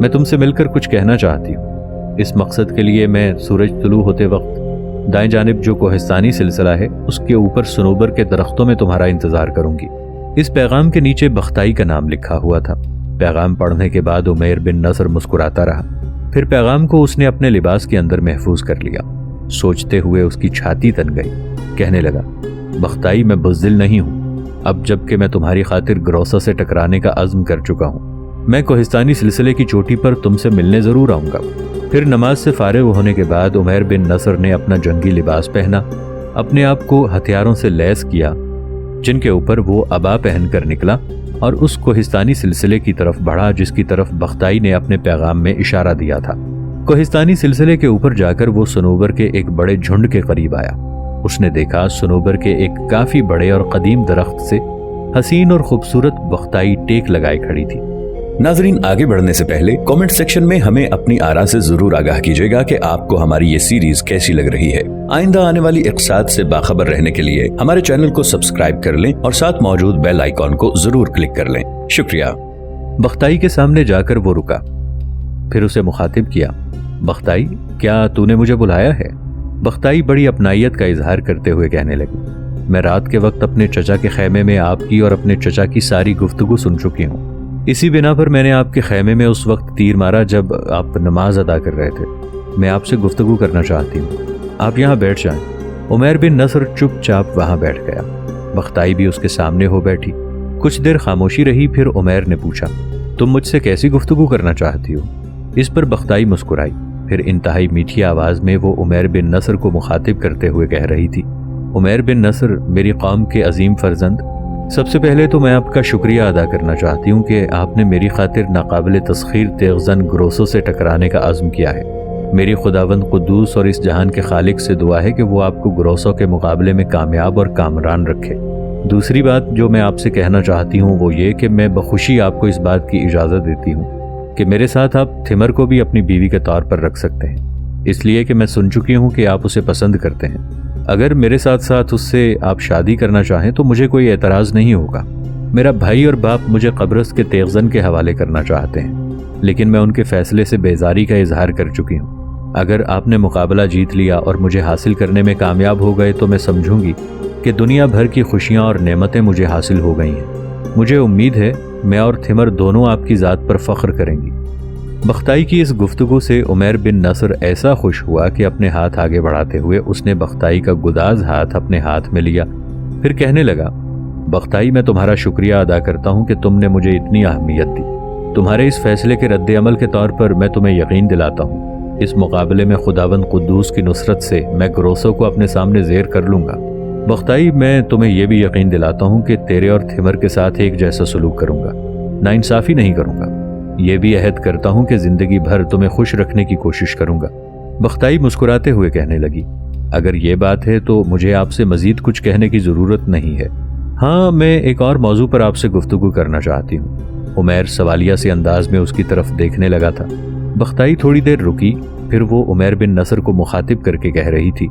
میں تم سے مل کر کچھ کہنا چاہتی ہوں۔ اس مقصد کے لیے میں سورج طلوع ہوتے وقت دائیں جانب جو کوہستانی سلسلہ ہے اس کے اوپر صنوبر کے درختوں میں تمہارا انتظار کروں گی۔ اس پیغام کے نیچے بختائی کا نام لکھا ہوا تھا۔ پیغام پڑھنے کے بعد عمیر بن نصر مسکراتا رہا، پھر پیغام کو اس نے اپنے لباس کے اندر محفوظ کر لیا۔ سوچتے ہوئے اس کی چھاتی تن گئی، کہنے لگا، بختائی میں بزدل نہیں ہوں، اب جب کہ میں تمہاری خاطر گروسا سے ٹکرانے کا عزم کر چکا ہوں، میں کوہستانی سلسلے کی چوٹی پر تم سے ملنے ضرور آؤں گا۔ پھر نماز سے فارغ ہونے کے بعد عمیر بن نصر نے اپنا جنگی لباس پہنا، اپنے آپ کو ہتھیاروں سے لیس کیا جن کے اوپر وہ عبا پہن کر نکلا اور اس کوہستانی سلسلے کی طرف بڑھا جس کی طرف بختائی نے اپنے پیغام میں اشارہ دیا تھا۔ کوہستانی سلسلے کے اوپر جا کر وہ صنوبر کے ایک بڑے جھنڈ کے قریب آیا۔ اس نے دیکھا صنوبر کے ایک کافی بڑے اور قدیم درخت سے حسین اور خوبصورت بختائی ٹیک لگائے کھڑی تھی۔ ناظرین، آگے بڑھنے سے پہلے کامنٹ سیکشن میں ہمیں اپنی آراء سے ضرور آگاہ کیجیے گا کہ آپ کو ہماری یہ سیریز کیسی لگ رہی ہے۔ آئندہ آنے والی اقساط سے باخبر رہنے کے لیے ہمارے چینل کو سبسکرائب کر لیں اور ساتھ موجود بیل آئیکن کو ضرور کلک کر لیں۔ شکریہ۔ بختائی کے سامنے جا کر وہ رکا، پھر اسے مخاطب کیا، بختائی، کیا تو نے مجھے بلایا ہے؟ بختائی بڑی اپنائیت کا اظہار کرتے ہوئے کہنے لگی، میں رات کے وقت اپنے چچا کے خیمے میں آپ کی اور اپنے چچا کی ساری گفتگو سن چکی ہوں۔ اسی بنا پر میں نے آپ کے خیمے میں اس وقت تیر مارا جب آپ نماز ادا کر رہے تھے۔ میں آپ سے گفتگو کرنا چاہتی ہوں، آپ یہاں بیٹھ جائیں۔ عمیر بن نصر چپ چاپ وہاں بیٹھ گیا۔ بختائی بھی اس کے سامنے ہو بیٹھی۔ کچھ دیر خاموشی رہی، پھر عمیر نے پوچھا، تم مجھ سے کیسی گفتگو کرنا چاہتی ہو؟ اس پر بختائی مسکرائی، پھر انتہائی میٹھی آواز میں وہ عمیر بن نصر کو مخاطب کرتے ہوئے کہہ رہی تھی، عمیر بن نصر، میری قوم کے عظیم فرزند، سب سے پہلے تو میں آپ کا شکریہ ادا کرنا چاہتی ہوں کہ آپ نے میری خاطر ناقابل تسخیر تیغزن گروسوں سے ٹکرانے کا عزم کیا ہے۔ میری خداوند قدوس اور اس جہان کے خالق سے دعا ہے کہ وہ آپ کو گروسوں کے مقابلے میں کامیاب اور کامران رکھے۔ دوسری بات جو میں آپ سے کہنا چاہتی ہوں وہ یہ کہ میں بخوشی آپ کو اس بات کی اجازت دیتی ہوں کہ میرے ساتھ آپ تھمر کو بھی اپنی بیوی کے طور پر رکھ سکتے ہیں، اس لیے کہ میں سن چکی ہوں کہ آپ اسے پسند کرتے ہیں۔ اگر میرے ساتھ ساتھ اس سے آپ شادی کرنا چاہیں تو مجھے کوئی اعتراض نہیں ہوگا۔ میرا بھائی اور باپ مجھے قبرص کے تیغزن کے حوالے کرنا چاہتے ہیں، لیکن میں ان کے فیصلے سے بیزاری کا اظہار کر چکی ہوں۔ اگر آپ نے مقابلہ جیت لیا اور مجھے حاصل کرنے میں کامیاب ہو گئے تو میں سمجھوں گی کہ دنیا بھر کی خوشیاں اور نعمتیں مجھے حاصل ہو گئی ہیں۔ مجھے امید ہے میں اور تھمر دونوں آپ کی ذات پر فخر کریں گی۔ بختائی کی اس گفتگو سے عمیر بن نصر ایسا خوش ہوا کہ اپنے ہاتھ آگے بڑھاتے ہوئے اس نے بختائی کا گداز ہاتھ اپنے ہاتھ میں لیا، پھر کہنے لگا، بختائی، میں تمہارا شکریہ ادا کرتا ہوں کہ تم نے مجھے اتنی اہمیت دی۔ تمہارے اس فیصلے کے رد عمل کے طور پر میں تمہیں یقین دلاتا ہوں، اس مقابلے میں خداوند قدوس کی نصرت سے میں گروسوں کو اپنے سامنے زیر کر لوں گا۔ بختائی، میں تمہیں یہ بھی یقین دلاتا ہوں کہ تیرے اور تھمر کے ساتھ ایک جیسا سلوک کروں گا، ناانصافی نہیں کروں گا۔ یہ بھی عہد کرتا ہوں کہ زندگی بھر تمہیں خوش رکھنے کی کوشش کروں گا۔ بختائی مسکراتے ہوئے کہنے لگی، اگر یہ بات ہے تو مجھے آپ سے مزید کچھ کہنے کی ضرورت نہیں ہے۔ ہاں، میں ایک اور موضوع پر آپ سے گفتگو کرنا چاہتی ہوں۔ عمیر سوالیہ سے انداز میں اس کی طرف دیکھنے لگا تھا۔ بختائی تھوڑی دیر رکی، پھر وہ عمیر بن نصر کو مخاطب کر کے کہہ رہی تھی،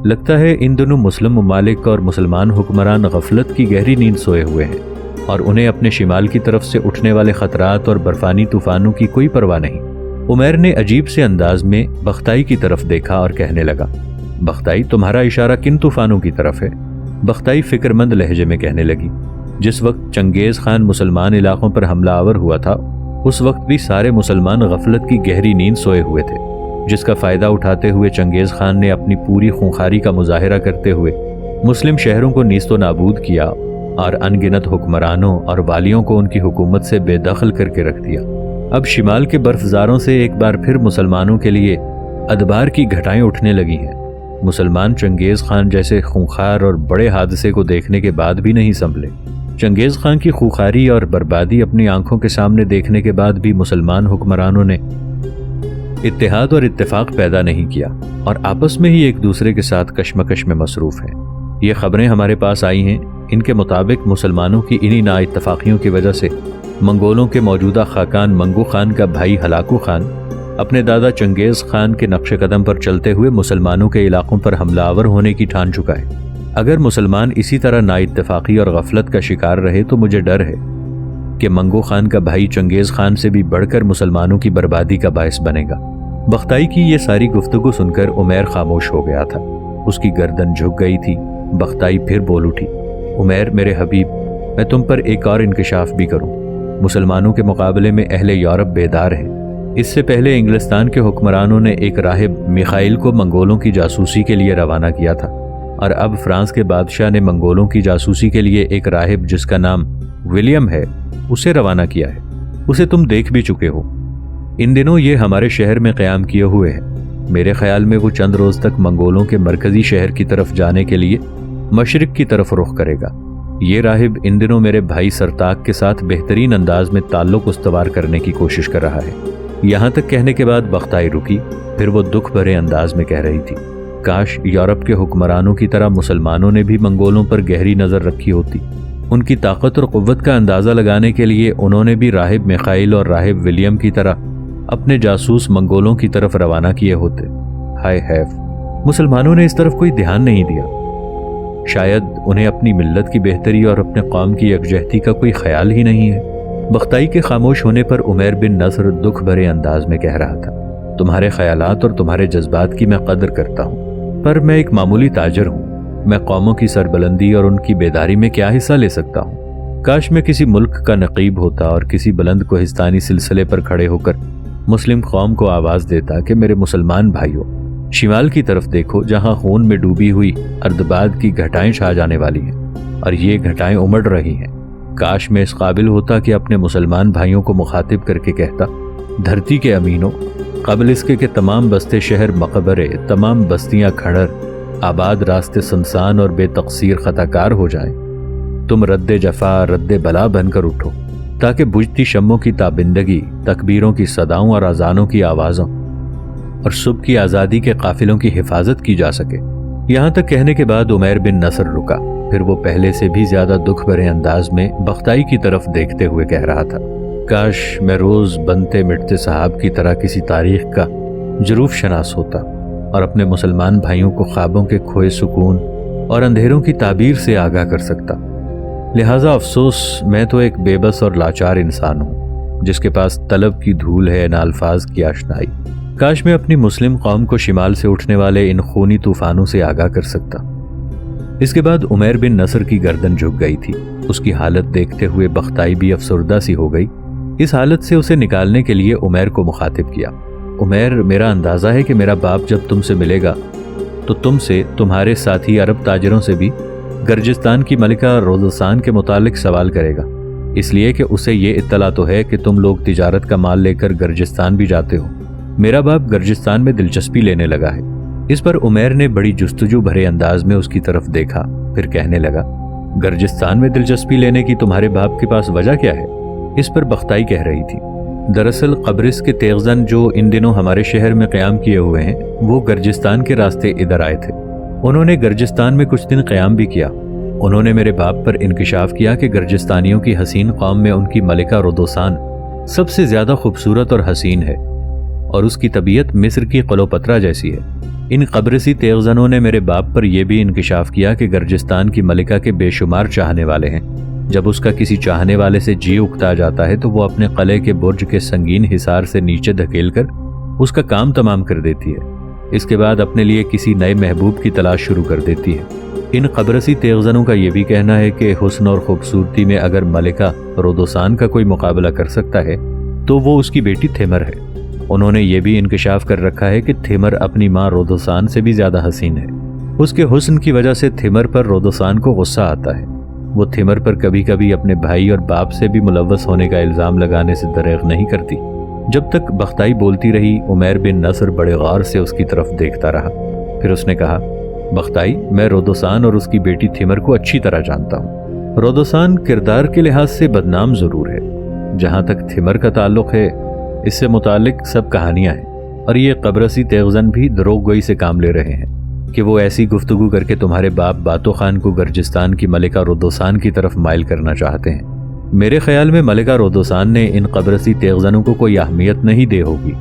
لگتا ہے ان دنوں مسلم ممالک اور مسلمان حکمران غفلت کی گہری نیند سوئے ہوئے ہیں اور انہیں اپنے شمال کی طرف سے اٹھنے والے خطرات اور برفانی طوفانوں کی کوئی پرواہ نہیں۔ عمیر نے عجیب سے انداز میں بختائی کی طرف دیکھا اور کہنے لگا، بختائی، تمہارا اشارہ کن طوفانوں کی طرف ہے؟ بختائی فکر مند لہجے میں کہنے لگی، جس وقت چنگیز خان مسلمان علاقوں پر حملہ آور ہوا تھا اس وقت بھی سارے مسلمان غفلت کی گہری نیند سوئے ہوئے تھے، جس کا فائدہ اٹھاتے ہوئے چنگیز خان نے اپنی پوری خونخواری کا مظاہرہ کرتے ہوئے مسلم شہروں کو نیست و نابود کیا اور ان گنت حکمرانوں اور والیوں کو ان کی حکومت سے بے دخل کر کے رکھ دیا۔ اب شمال کے برفزاروں سے ایک بار پھر مسلمانوں کے لیے ادبار کی گھٹائیں اٹھنے لگی ہیں۔ مسلمان چنگیز خان جیسے خونخوار اور بڑے حادثے کو دیکھنے کے بعد بھی نہیں سنبھلے۔ چنگیز خان کی خونخواری اور بربادی اپنی آنکھوں کے سامنے دیکھنے کے بعد بھی مسلمان حکمرانوں نے اتحاد اور اتفاق پیدا نہیں کیا اور آپس میں ہی ایک دوسرے کے ساتھ کشمکش میں مصروف ہیں۔ یہ خبریں ہمارے پاس آئی ہیں، ان کے مطابق مسلمانوں کی انہی نا اتفاقیوں کی وجہ سے منگولوں کے موجودہ خاقان منگو خان کا بھائی ہلاکو خان اپنے دادا چنگیز خان کے نقش قدم پر چلتے ہوئے مسلمانوں کے علاقوں پر حملہ آور ہونے کی ٹھان چکا ہے۔ اگر مسلمان اسی طرح نا اتفاقی اور غفلت کا شکار رہے تو مجھے ڈر ہے کہ منگو خان کا بھائی چنگیز خان سے بھی بڑھ کر مسلمانوں کی بربادی کا باعث بنے گا۔ بختائی کی یہ ساری گفتگو سن کر عمیر خاموش ہو گیا تھا، اس کی گردن جھک گئی تھی۔ بختائی پھر بول اٹھی، عمیر میرے حبیب، میں تم پر ایک اور انکشاف بھی کروں۔ مسلمانوں کے مقابلے میں اہل یورپ بیدار ہیں۔ اس سے پہلے انگلستان کے حکمرانوں نے ایک راہب میخائیل کو منگولوں کی جاسوسی کے لیے روانہ کیا تھا، اور اب فرانس کے بادشاہ نے منگولوں کی جاسوسی کے لیے ایک راہب جس کا نام ولیم ہے اسے روانہ کیا ہے۔ اسے تم دیکھ بھی چکے ہو۔ ان دنوں یہ ہمارے شہر میں قیام کیے ہوئے ہیں۔ میرے خیال میں وہ چند روز تک منگولوں کے مرکزی شہر کی طرف جانے کے لیے مشرق کی طرف رخ کرے گا۔ یہ راہب ان دنوں میرے بھائی سرتاق کے ساتھ بہترین انداز میں تعلق استوار کرنے کی کوشش کر رہا ہے۔ یہاں تک کہنے کے بعد بختائی رکی، پھر وہ دکھ بھرے انداز میں کہہ رہی تھی، کاش یورپ کے حکمرانوں کی طرح مسلمانوں نے بھی منگولوں پر گہری نظر رکھی ہوتی۔ ان کی طاقت اور قوت کا اندازہ لگانے کے لیے انہوں نے بھی راہب میخائیل اور راہب ولیم کی طرح اپنے جاسوس منگولوں کی طرف روانہ کیے ہوتے۔ ہائے حیف، مسلمانوں نے اس طرف کوئی دھیان نہیں دیا۔ شاید انہیں اپنی ملت کی بہتری اور اپنے قوم کی یکجہتی کا کوئی خیال ہی نہیں ہے۔ بختائی کے خاموش ہونے پر عمیر بن نصر دکھ بھرے انداز میں کہہ رہا تھا، تمہارے خیالات اور تمہارے جذبات کی میں قدر کرتا ہوں، پر میں ایک معمولی تاجر ہوں۔ میں قوموں کی سربلندی اور ان کی بیداری میں کیا حصہ لے سکتا ہوں؟ کاش میں کسی ملک کا نقیب ہوتا اور کسی بلند کوہستانی سلسلے پر کھڑے ہو کر مسلم قوم کو آواز دیتا کہ میرے مسلمان بھائیوں، شمال کی طرف دیکھو جہاں خون میں ڈوبی ہوئی اردباد کی گھٹائیں چھا جانے والی ہیں، اور یہ گھٹائیں امڑ رہی ہیں۔ کاش میں اس قابل ہوتا کہ اپنے مسلمان بھائیوں کو مخاطب کر کے کہتا، دھرتی کے امینوں، قبل اس کے کہ تمام بستے شہر مقبرے، تمام بستیاں کھڑر، آباد راستے سنسان اور بے تقصیر خطا کار ہو جائیں، تم رد جفا رد بلا بن کر اٹھو، تاکہ بجھتی شموں کی تابندگی، تکبیروں کی صداؤں اور اذانوں کی آوازوں اور صبح کی آزادی کے قافلوں کی حفاظت کی جا سکے۔ یہاں تک کہنے کے بعد عمیر بن نصر رکا، پھر وہ پہلے سے بھی زیادہ دکھ بھرے انداز میں بختائی کی طرف دیکھتے ہوئے کہہ رہا تھا، کاش میں روز بنتے مٹتے صحاب کی طرح کسی تاریخ کا جروف شناس ہوتا اور اپنے مسلمان بھائیوں کو خوابوں کے کھوئے سکون اور اندھیروں کی تعبیر سے آگاہ کر سکتا۔ لہٰذا افسوس، میں تو ایک بے بس اور لاچار انسان ہوں جس کے پاس طلب کی دھول ہے نہ الفاظ کی آشنائی۔ کاش میں اپنی مسلم قوم کو شمال سے اٹھنے والے ان خونی طوفانوں سے آگاہ کر سکتا۔ اس کے بعد عمیر بن نصر کی گردن جھک گئی تھی۔ اس کی حالت دیکھتے ہوئے بختائی بھی افسردہ سی ہو گئی۔ اس حالت سے اسے نکالنے کے لیے عمیر کو مخاطب کیا، عمیر، میرا اندازہ ہے کہ میرا باپ جب تم سے ملے گا تو تم سے، تمہارے ساتھی عرب تاجروں سے بھی گرجستان کی ملکہ روزسان کے متعلق سوال کرے گا، اس لیے کہ اسے یہ اطلاع تو ہے کہ تم لوگ تجارت کا مال لے کر گرجستان بھی جاتے ہو۔ میرا باپ گرجستان میں دلچسپی لینے لگا ہے۔ اس پر عمیر نے بڑی جستجو بھرے انداز میں اس کی طرف دیکھا، پھر کہنے لگا، گرجستان میں دلچسپی لینے کی تمہارے باپ کے پاس وجہ کیا ہے؟ اس پر بختائی کہہ رہی تھی، دراصل قبرص کے تیغزن جو ان دنوں ہمارے شہر میں قیام کیے ہوئے ہیں وہ گرجستان کے راستے ادھر آئے تھے۔ انہوں نے گرجستان میں کچھ دن قیام بھی کیا۔ انہوں نے میرے باپ پر انکشاف کیا کہ گرجستانیوں کی حسین قوم میں ان کی ملکہ رودوسان سب سے زیادہ خوبصورت اور حسین ہے، اور اس کی طبیعت مصر کی قلوپترا جیسی ہے۔ ان قبرصی تیغزنوں نے میرے باپ پر یہ بھی انکشاف کیا کہ گرجستان کی ملکہ کے بے شمار چاہنے والے ہیں۔ جب اس کا کسی چاہنے والے سے جی اکتا جاتا ہے تو وہ اپنے قلعے کے برج کے سنگین حصار سے نیچے دھکیل کر اس کا کام تمام کر دیتی ہے۔ اس کے بعد اپنے لیے کسی نئے محبوب کی تلاش شروع کر دیتی ہے۔ ان قبرصی تیغزنوں کا یہ بھی کہنا ہے کہ حسن اور خوبصورتی میں اگر ملکہ رودوسان کا کوئی مقابلہ کر سکتا ہے تو وہ اس کی بیٹی تھیمر ہے۔ انہوں نے یہ بھی انکشاف کر رکھا ہے کہ تھیمر اپنی ماں رودوسان سے بھی زیادہ حسین ہے۔ اس کے حسن کی وجہ سے تھیمر پر رودوسان کو غصہ آتا ہے۔ وہ تھیمر پر کبھی کبھی اپنے بھائی اور باپ سے بھی ملوث ہونے کا الزام لگانے سے دریغ نہیں کرتی۔ جب تک بختائی بولتی رہی، عمیر بن نصر بڑے غور سے اس کی طرف دیکھتا رہا۔ پھر اس نے کہا، بختائی، میں رودوسان اور اس کی بیٹی تھیمر کو اچھی طرح جانتا ہوں۔ رودوسان کردار کے لحاظ سے بدنام ضرور ہے، جہاں تک تھیمر کا تعلق ہے اس سے متعلق سب کہانیاں ہیں، اور یہ قبرصی تیغزن بھی دروغ گوئی سے کام لے رہے ہیں کہ وہ ایسی گفتگو کر کے تمہارے باپ باتو خان کو گرجستان کی ملکہ رودوسان کی طرف مائل کرنا چاہتے ہیں۔ میرے خیال میں ملکہ رودوسان نے ان قبرصی تیغزنوں کو کوئی اہمیت نہیں دے ہوگی۔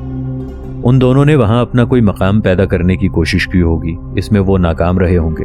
ان دونوں نے وہاں اپنا کوئی مقام پیدا کرنے کی کوشش کی ہوگی، اس میں وہ ناکام رہے ہوں گے۔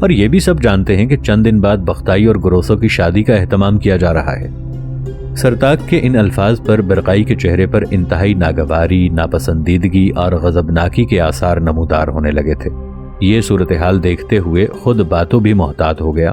اور یہ بھی سب جانتے ہیں کہ چند دن بعد بختائی اور گروسو کی شادی کا اہتمام کیا جا رہا ہے۔ سرتاق کے ان الفاظ پر برقائی کے چہرے پر انتہائی ناگواری، ناپسندیدگی اور غضبناکی کے آثار نمودار ہونے لگے تھے۔ یہ صورتحال دیکھتے ہوئے خود باتوں بھی محتاط ہو گیا